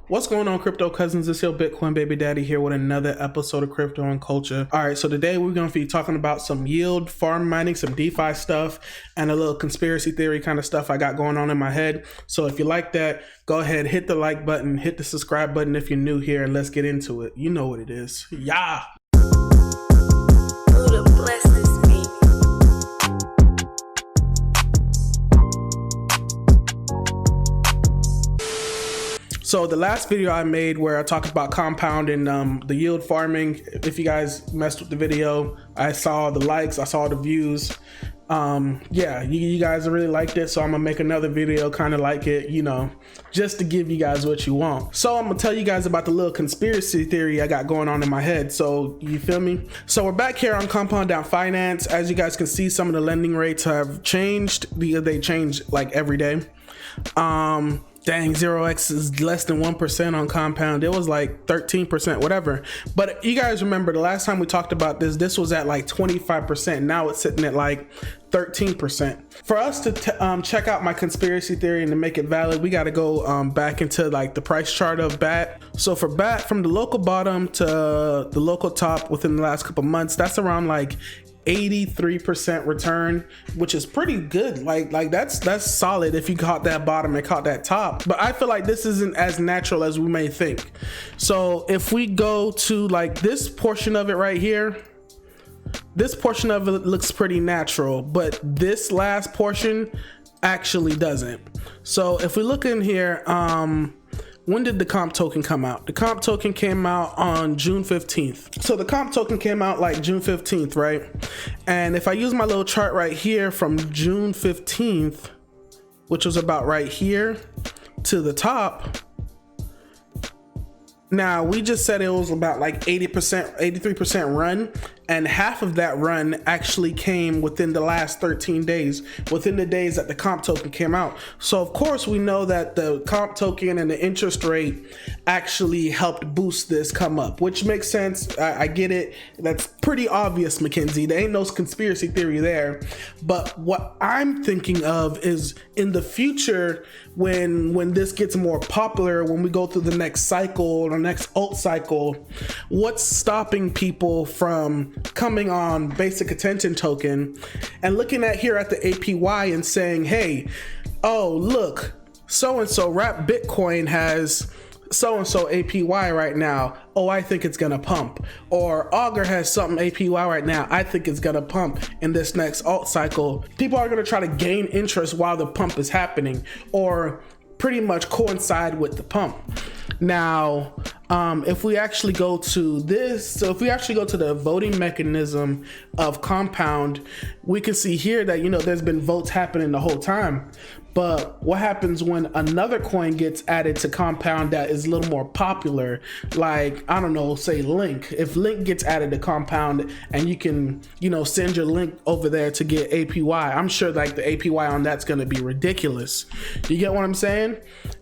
What's going on, crypto cousins? It's your Bitcoin baby daddy here with another episode of Crypto and Culture. All right, so today we're going to be talking about some yield farm mining, some DeFi stuff, and a little conspiracy theory kind of stuff I got going on in my head. So if you like that, go ahead, hit the like button, hit the subscribe button if you're new here, and let's get into it. You know what it is. Yeah. So the last video I made where I talked about compound and the yield farming, if you guys messed with the video, I saw the likes, I saw the views. Yeah, you guys really liked it, so I'm gonna make another video kind of like it, you know, just to give you guys what you want. So I'm gonna tell you guys about the little conspiracy theory I got going on in my head. So you feel me? So we're back here on Compound Down Finance. As you guys can see, some of the lending rates have changed. They change like every day. Dang, 0x is less than 1% on Compound. It was like 13%, whatever. But you guys remember the last time we talked about this was at like 25%. Now it's sitting at like 13%. For us to check out my conspiracy theory and to make it valid, we got to go back into like the price chart of BAT. So for BAT, from the local bottom to the local top within the last couple months, that's around like 83% return, which is pretty good. Like that's solid if you caught that bottom and caught that top. But I feel like this isn't as natural as we may think. So if we go to like this portion of it right here, this portion of it looks pretty natural, but this last portion actually doesn't. So if we look in here, when did the comp token come out? The comp token came out on June 15th. So the comp token came out like June 15th, right? And if I use my little chart right here from June 15th, which was about right here to the top. Now we just said it was about like 80%, 83% run, and half of that run actually came within the last 13 days, within the days that the comp token came out. So of course we know that the comp token and the interest rate actually helped boost this come up, which makes sense. I get it. That's pretty obvious, Mackenzie. There ain't no conspiracy theory there. But what I'm thinking of is in the future, when this gets more popular, when we go through the next cycle or the next alt cycle, what's stopping people from coming on basic attention token and looking at here at the APY and saying, hey, oh look, so-and-so Wrap Bitcoin has so-and-so APY right now. Oh, I think it's gonna pump. Or Augur has something APY right now. I think it's gonna pump in this next alt cycle. People are gonna try to gain interest while the pump is happening, or pretty much coincide with the pump. Now, if we actually go to this, so if we actually go to the voting mechanism of Compound, we can see here that, you know, there's been votes happening the whole time. But what happens when another coin gets added to Compound that is a little more popular? Like, I don't know, say Link. If Link gets added to Compound and you can, you know, send your link over there to get APY, I'm sure like the APY on that's going to be ridiculous. You get what I'm saying?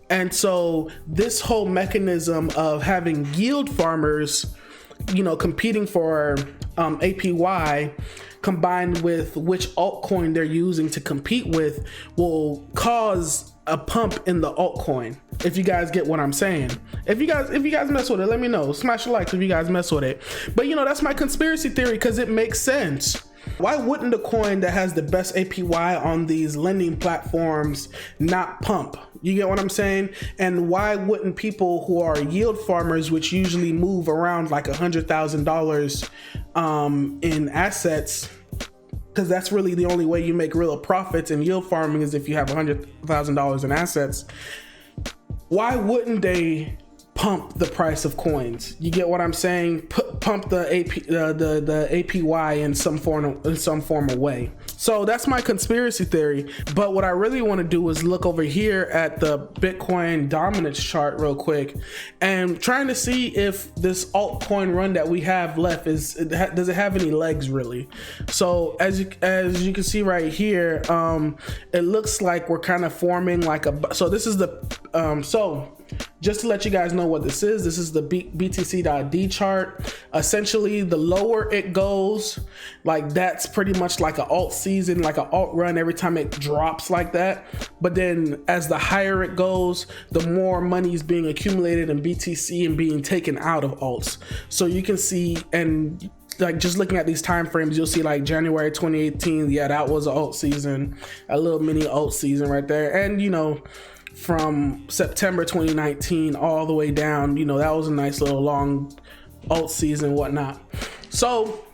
And so this whole mechanism of having yield farmers, you know, competing for APY, combined with which altcoin they're using to compete with, will cause a pump in the altcoin. If you guys get what I'm saying. If you guys mess with it, let me know. Smash a like if you guys mess with it. But you know, that's my conspiracy theory because it makes sense. Why wouldn't the coin that has the best APY on these lending platforms not pump? You get what I'm saying? And why wouldn't people who are yield farmers, which usually move around like $100,000 in assets, because that's really the only way you make real profits in yield farming is if you have $100,000 in assets, why wouldn't they pump the price of coins? You get what I'm saying? Pump the APY in some form of way. So that's my conspiracy theory. But what I really want to do is look over here at the Bitcoin dominance chart real quick and trying to see if this altcoin run that we have left does it have any legs really. So as you can see right here, it looks like we're kind of forming like so this is the so just to let you guys know what this is the BTC.D chart. Essentially, the lower it goes, like that's pretty much like an alt season, like an alt run every time it drops like that. But then as the higher it goes, the more money is being accumulated in BTC and being taken out of alts. So you can see, and like just looking at these time frames, you'll see like January 2018, yeah, that was an alt season, a little mini alt season right there. And you know, from September 2019 all the way down, you know, that was a nice little long alt season, whatnot. So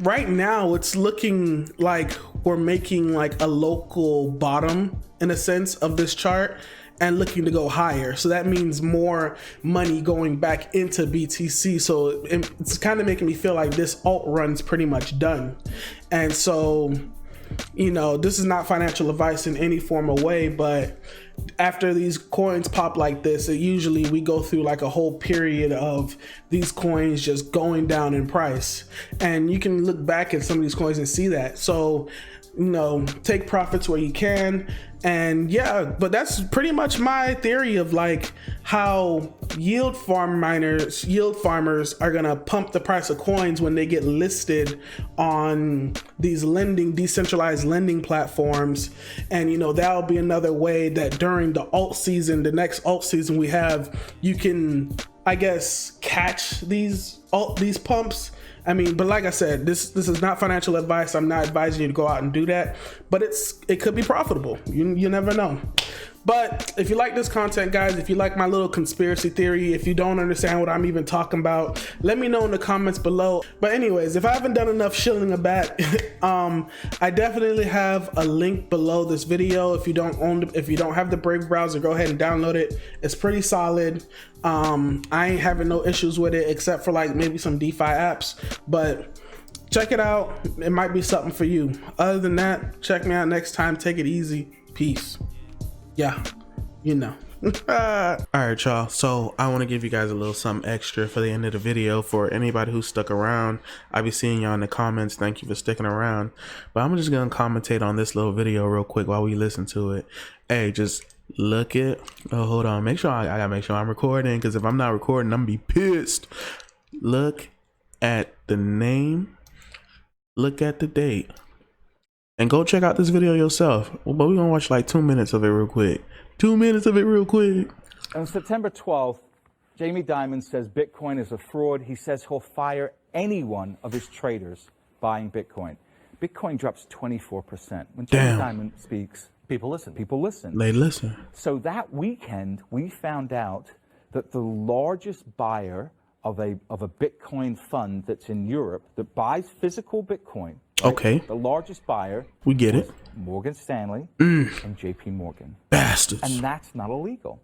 right now it's looking like we're making like a local bottom in a sense of this chart and looking to go higher. So that means more money going back into BTC. So it's kind of making me feel like this alt run's pretty much done. And so, you know, this is not financial advice in any form or way, but after these coins pop like this, usually we go through like a whole period of these coins just going down in price. And you can look back at some of these coins and see that. So, you know, take profits where you can. And yeah, but that's pretty much my theory of like how yield farmers are gonna pump the price of coins when they get listed on these decentralized lending platforms. And you know, that'll be another way that during the alt season, the next alt season we have, you can, I guess, catch these pumps. I mean, but like I said, this is not financial advice. I'm not advising you to go out and do that, but it could be profitable. You never know. But if you like this content, guys, if you like my little conspiracy theory, if you don't understand what I'm even talking about, let me know in the comments below. But anyways, if I haven't done enough shilling a bat, I definitely have a link below this video. If you don't have the Brave browser, go ahead and download it. It's pretty solid. I ain't having no issues with it except for like maybe some DeFi apps, but check it out. It might be something for you. Other than that, check me out next time. Take it easy. Peace. Yeah, you know. All right, y'all, so I want to give you guys a little something extra for the end of the video. For anybody who stuck around, I be seeing y'all in the comments. Thank you for sticking around. But I'm just gonna commentate on this little video real quick while we listen to it. Hey, just look at, oh, hold on, make sure I gotta make sure I'm recording, because if I'm not recording, I'm gonna be pissed. Look at the name, look at the date, and go check out this video yourself. But we're gonna watch like 2 minutes of it real quick. 2 minutes of it real quick. On September 12th, Jamie Dimon says Bitcoin is a fraud. He says he'll fire any one of his traders buying Bitcoin. Bitcoin drops 24%. When Jamie Dimon speaks, people listen. People listen. They listen. So that weekend, we found out that the largest buyer of a Bitcoin fund that's in Europe that buys physical Bitcoin. Right? Okay. The largest buyer. We get it. Morgan Stanley and JP Morgan. Bastards. And that's not illegal.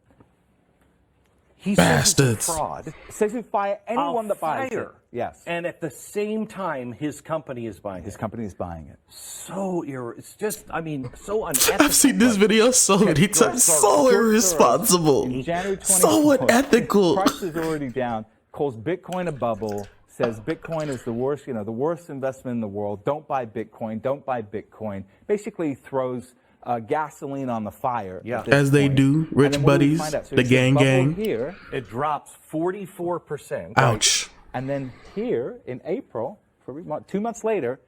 He Bastards. says fraud. Says he'll fire anyone that buys it. Yes. And at the same time, his company is buying it. His company is buying it. So it's just, I mean, so unethical. I've seen this video so many times. So irresponsible. In January 2024, so unethical. Price is already down. Calls Bitcoin a bubble. Says Bitcoin is the worst, the worst investment in the world. Don't buy Bitcoin. Don't buy Bitcoin. Basically throws gasoline on the fire. Yeah. As they do, rich buddies, so the gang. Here, it drops 44%. Ouch. And then here in April, 2 months later,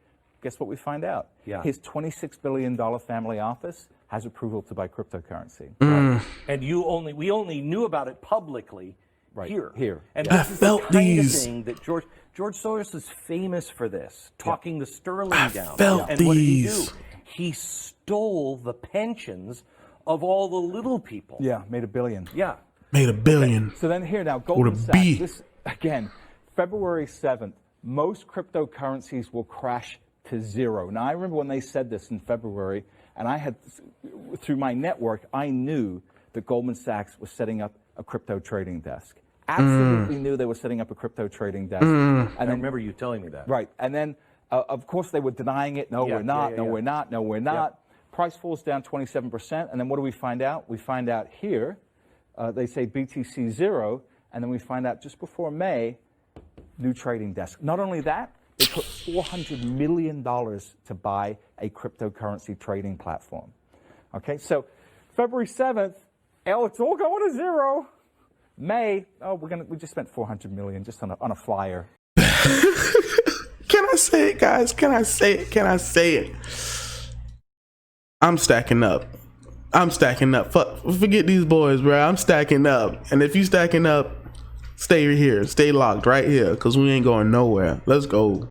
guess what we find out? Yeah. His $26 billion family office has approval to buy cryptocurrency. Right. And we only knew about it publicly. Right. Here. And I this is felt the kind these. of thing that George Soros is famous for this, talking the sterling down. Felt and these. What did he do? He stole the pensions of all the little people. Yeah, made $1 billion. Yeah. Made $1 billion. Okay. So then here now, Goldman Sachs. This, again, February 7th, most cryptocurrencies will crash to zero. Now, I remember when they said this in February, and I had, through my network, I knew that Goldman Sachs was setting up a crypto trading desk. Absolutely knew they were setting up a crypto trading desk. And I remember you telling me that. Right. And then, of course, they were denying it. No, we're not. No, we're not. No, we're not. Yep. Price falls down 27%. And then what do we find out? We find out here, they say BTC 0. And then we find out just before May, new trading desk. Not only that, they put $400 million to buy a cryptocurrency trading platform. Okay, so February 7th, Oh, it's all going to zero. May, oh, we just spent 400 million just on a flyer. Can I say it, guys? Can I say it? Can I say it? I'm stacking up. I'm stacking up. Forget these boys, bro. I'm stacking up. And if you stacking up, stay here. Stay locked right here, because we ain't going nowhere. Let's go.